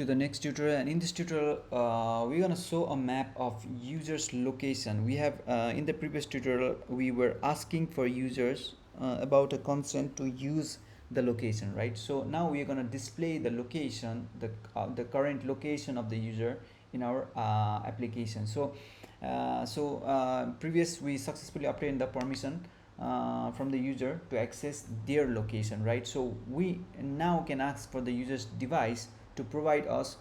To the next tutorial, and in this tutorial we're gonna show a map of users location. We have in the previous tutorial we were asking for users about a consent to use the location, right? So now we are gonna display the location, the current location of the user in our application. Previous we successfully obtained the permission from the user to access their location, right? So we now can ask for the user's device to provide us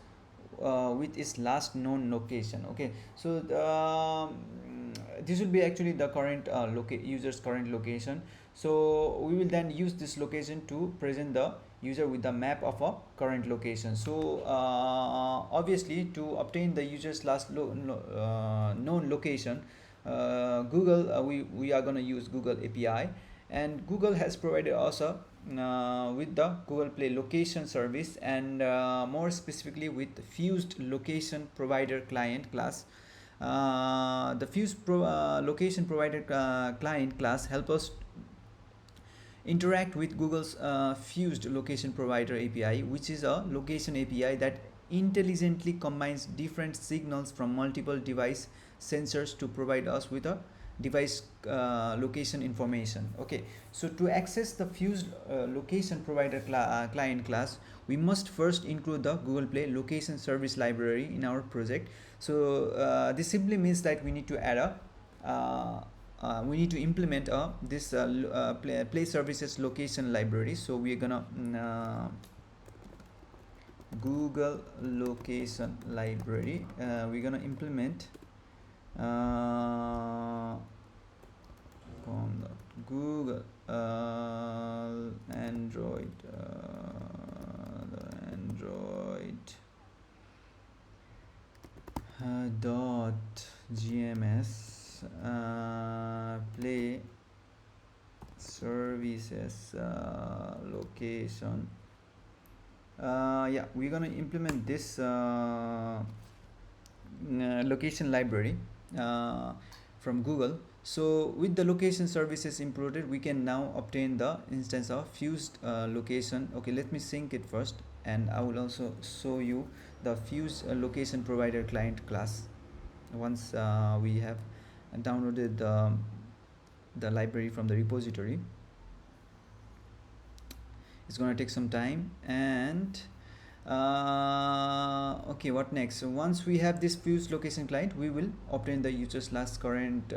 with its last known location. Okay, so this will be actually the current user's current location. So we will then use this location to present the user with the map of a current location. So obviously, to obtain the user's last known location, Google we are going to use Google API, and Google has provided us a with the Google Play location service, and more specifically with fused location provider client class. The location provider client class help us interact with Google's fused location provider API, which is a location API that intelligently combines different signals from multiple device sensors to provide us with a device location information. Okay, so to access the fused location provider client class, we must first include the Google Play location service library in our project. So this simply means that we need to add a we need to implement this play services location library. So we're gonna Google location library. We're gonna implement from the Google Android the Android dot gms play services location. Yeah, we're gonna implement this location library from Google. So with the location services included, we can now obtain the instance of fused location. Okay, let me sync it first, and I will also show you the fused location provider client class once we have downloaded the library from the repository. It's going to take some time. And okay, what next? So once we have this fused location client, we will obtain the user's last current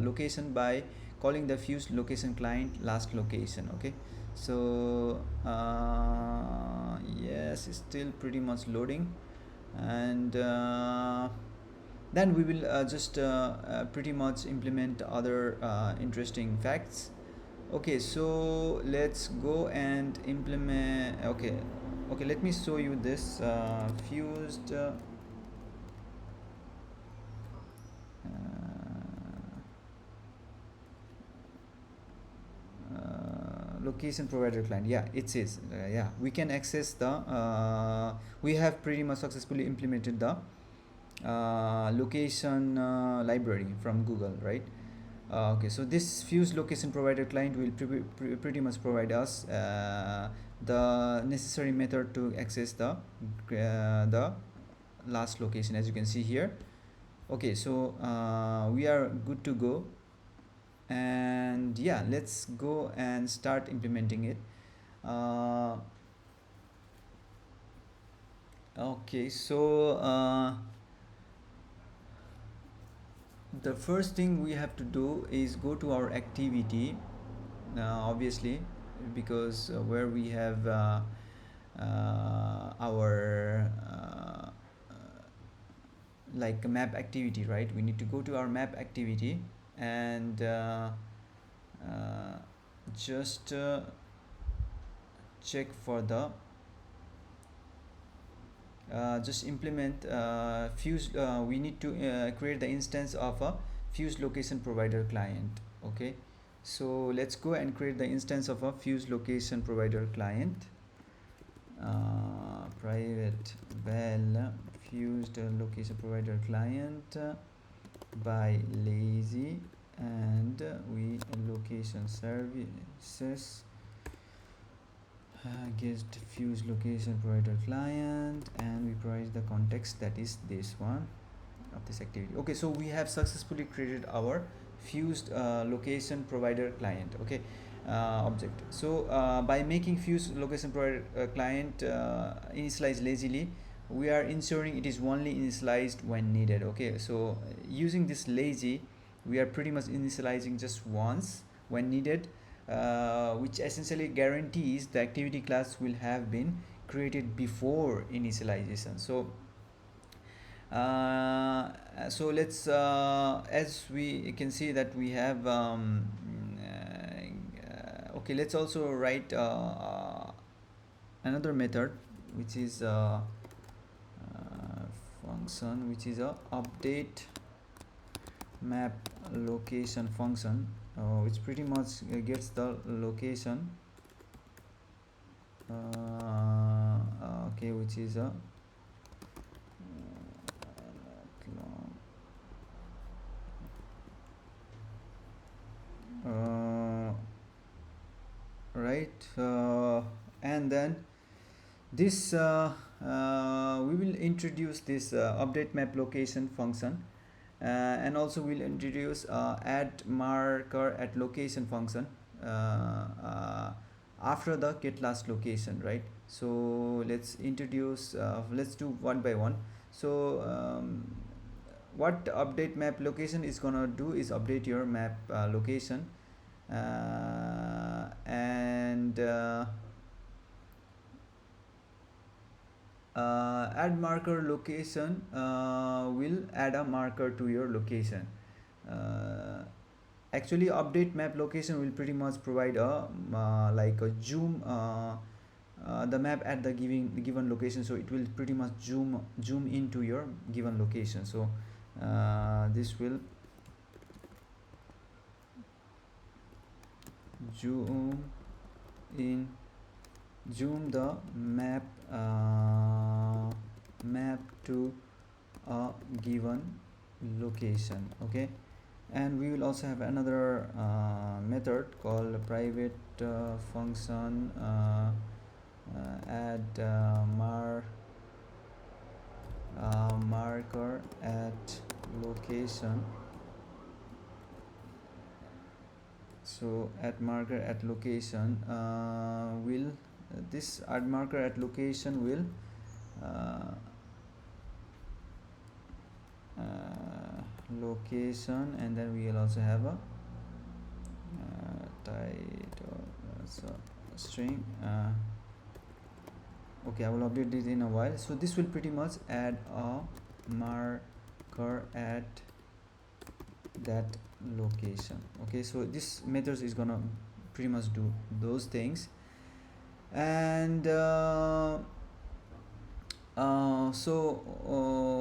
location by calling the fused location client last location. Okay, so yes, it's still pretty much loading, and then we will just pretty much implement other interesting facts. Okay, so let's go and implement. Okay, let me show you this fused location provider client. Yeah, it says yeah, we can access the we have pretty much successfully implemented the location library from Google, right? Okay, so this fused location provider client will pretty much provide us the necessary method to access the last location, as you can see here. Okay, so we are good to go, and yeah, let's go and start implementing it. Okay, so the first thing we have to do is go to our activity, obviously, because where we have our like a map activity, right? We need to go to our map activity, and just check for the just implement fused we need to create the instance of a fused location provider client. Okay, so let's go and create the instance of a fused location provider client. Private val fused location provider client by lazy, and we location services get fuse location provider client, and we provide the context, that is this one of this activity. Okay, so we have successfully created our fused location provider client. Okay, object. So by making fused location provider client initialize lazily, we are ensuring it is only initialized when needed. Okay, so using this lazy, we are pretty much initializing just once when needed, which essentially guarantees the activity class will have been created before initialization. So let's as we can see that we have okay, let's also write another method, which is function, which is a update map location function, which pretty much gets the location, okay, which is a right, and then this we will introduce this update map location function, and also we'll introduce add marker at location function after the get last location, right? So let's introduce let's do one by one. So what update map location is gonna do is update your map location, and add marker location will add a marker to your location. Actually update map location will pretty much provide a like a zoom the map at the given location, so it will pretty much zoom into your given location. So this will zoom in, zoom the map to a given location. Okay, and we will also have another method called private function add marker at location. So add marker at location will this add marker at location will location, and then we will also have a title, so string. Okay, I will update this in a while. So this will pretty much add a marker at that location. Okay, so this method is gonna pretty much do those things. And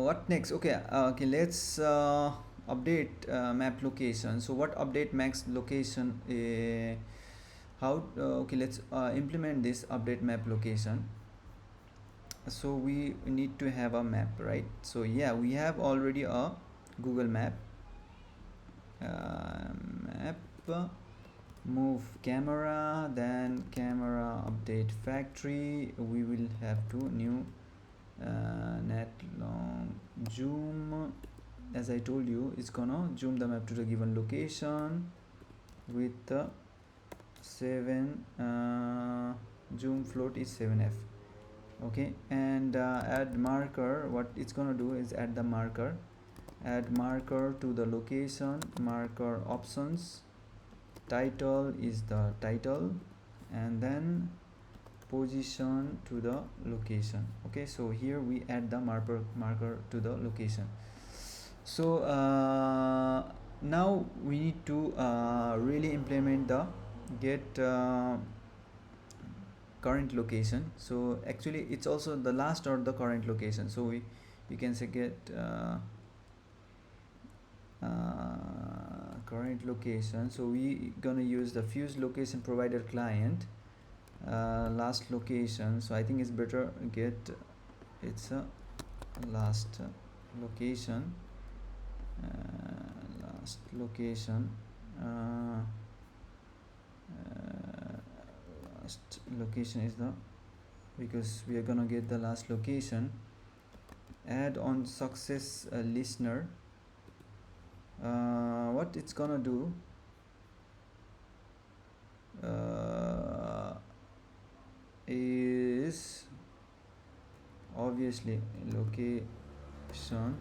what next? Okay, okay, let's update map location. So what update max location, how okay, let's implement this update map location. So we need to have a map, right? So yeah, we have already a Google map, move camera, then camera update factory. We will have to new net long zoom. As I told you, it's gonna zoom the map to the given location with the 7 zoom float is 7f. Okay, and add marker, what it's gonna do is add the marker, add marker to the location, marker options, title is the title, and then position to the location. Okay, so here we add the marker to the location. So now we need to really implement the get current location. So actually it's also the last or the current location, so we can say get current location. So we gonna use the fuse location provider client last location. So I think it's better get it's a last location, last location, last location is the, because we are gonna get the last location. Add on success listener. What it's gonna do, uh, is obviously location,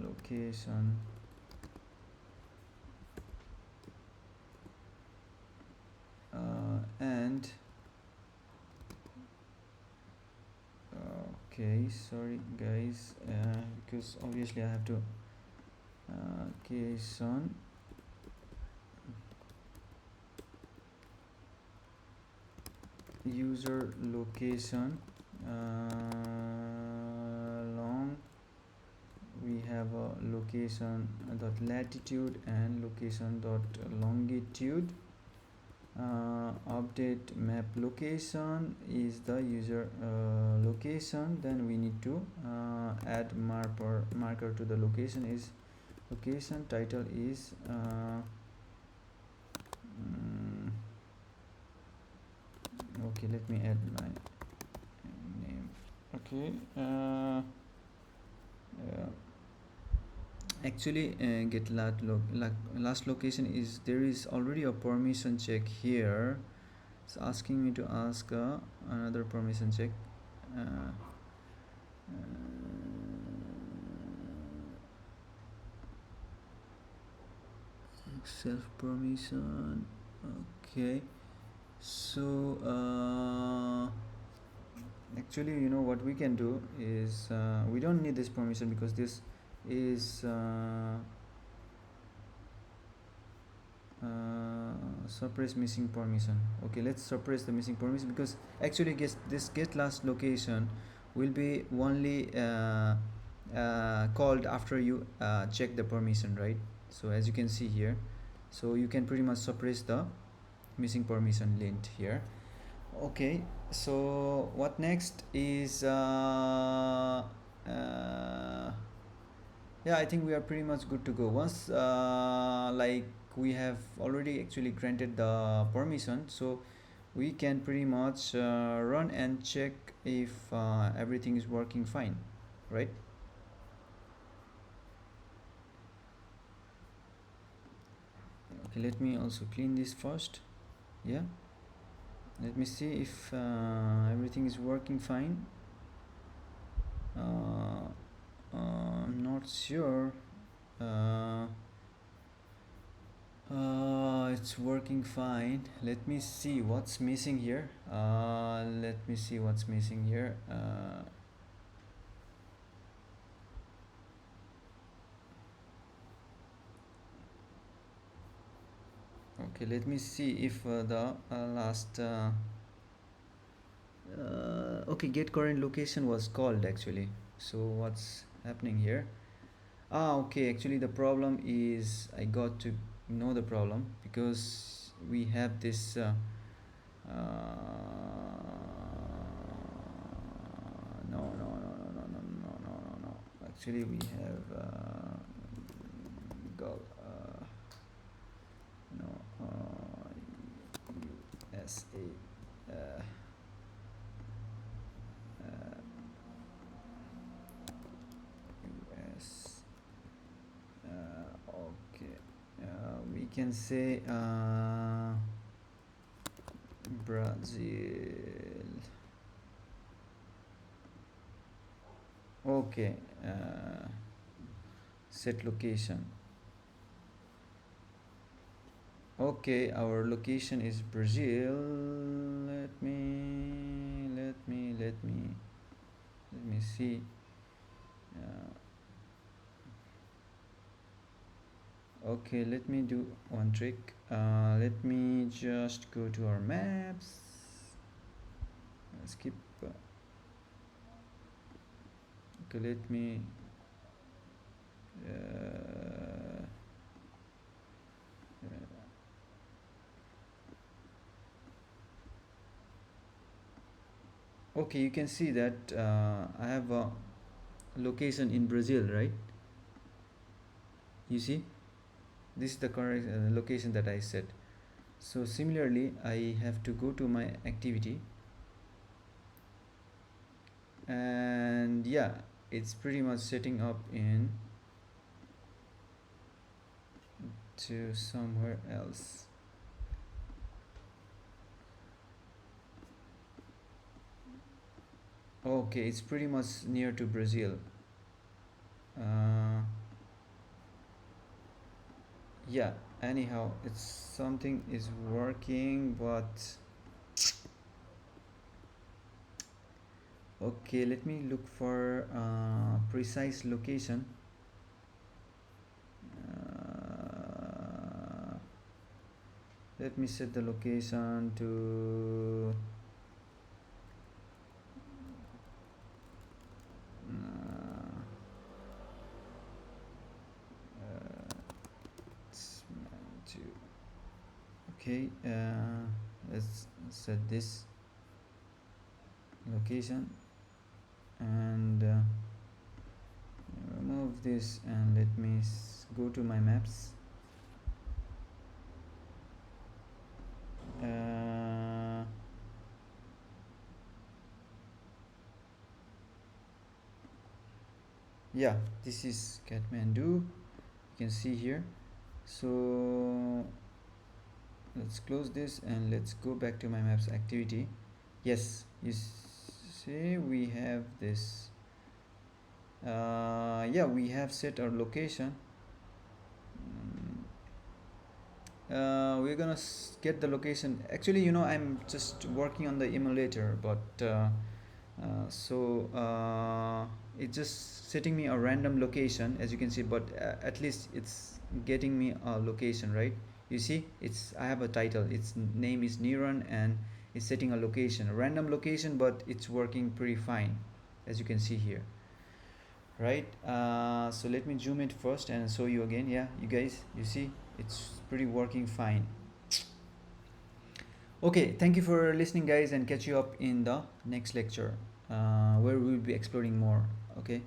location, and okay, sorry guys, because obviously I have to location, user location, long, we have a location dot latitude and location dot longitude. Update map location is the user location. Then we need to add marker to the location is location. Title is okay, let me add my name. Okay, actually get last location is, there is already a permission check here. It's asking me to ask another permission check. uh, Self permission. Okay, so actually, you know what we can do is, we don't need this permission because this is suppress missing permission. Okay, let's suppress the missing permission, because actually this get last location will be only called after you check the permission, right? So as you can see here, so you can pretty much suppress the missing permission lint here. Okay, so what next is yeah, I think we are pretty much good to go. Once like we have already actually granted the permission, so we can pretty much run and check if everything is working fine, right? Okay, let me also clean this first. Yeah, let me see if everything is working fine. I'm not sure. It's working fine. Let me see what's missing here. Let me see what's missing here. Okay, let me see if the last okay, get current location was called actually. So what's happening here? Okay, actually the problem is, I got to know the problem, because we have this uh, no, no, no, no, no, no, no, no, no, no. Actually we have go no USA US. Okay, we can say Brazil. Okay, set location. Okay, our location is Brazil. Let me see. Okay, let me do one trick. Let me just go to our maps. Skip. Okay, let me. Okay, you can see that I have a location in Brazil, right? You see? This is the correct location that I set. So similarly I have to go to my activity, and yeah, it's pretty much setting up in to somewhere else. Okay, it's pretty much near to Brazil. uh, yeah, anyhow, it's something is working, but okay, let me look for precise location. uh, Let me set the location to uh, it's meant to okay, let's set this location, and remove this, and let me go to my maps. uh, yeah, this is Kathmandu, you can see here. So let's close this and let's go back to my maps activity. Yes, you see we have this. Yeah, we have set our location. We're gonna get the location. Actually, I'm just working on the emulator, but it's just setting me a random location, as you can see, but at least it's getting me a location, right? You see, I have a title, its name is Neuron, and it's setting a location, a random location, but it's working pretty fine, as you can see here, right? So let me zoom it first and show you again. Yeah, you guys, you see it's pretty working fine. Okay, thank you for listening, guys, and catch you up in the next lecture, where we'll be exploring more. Okay.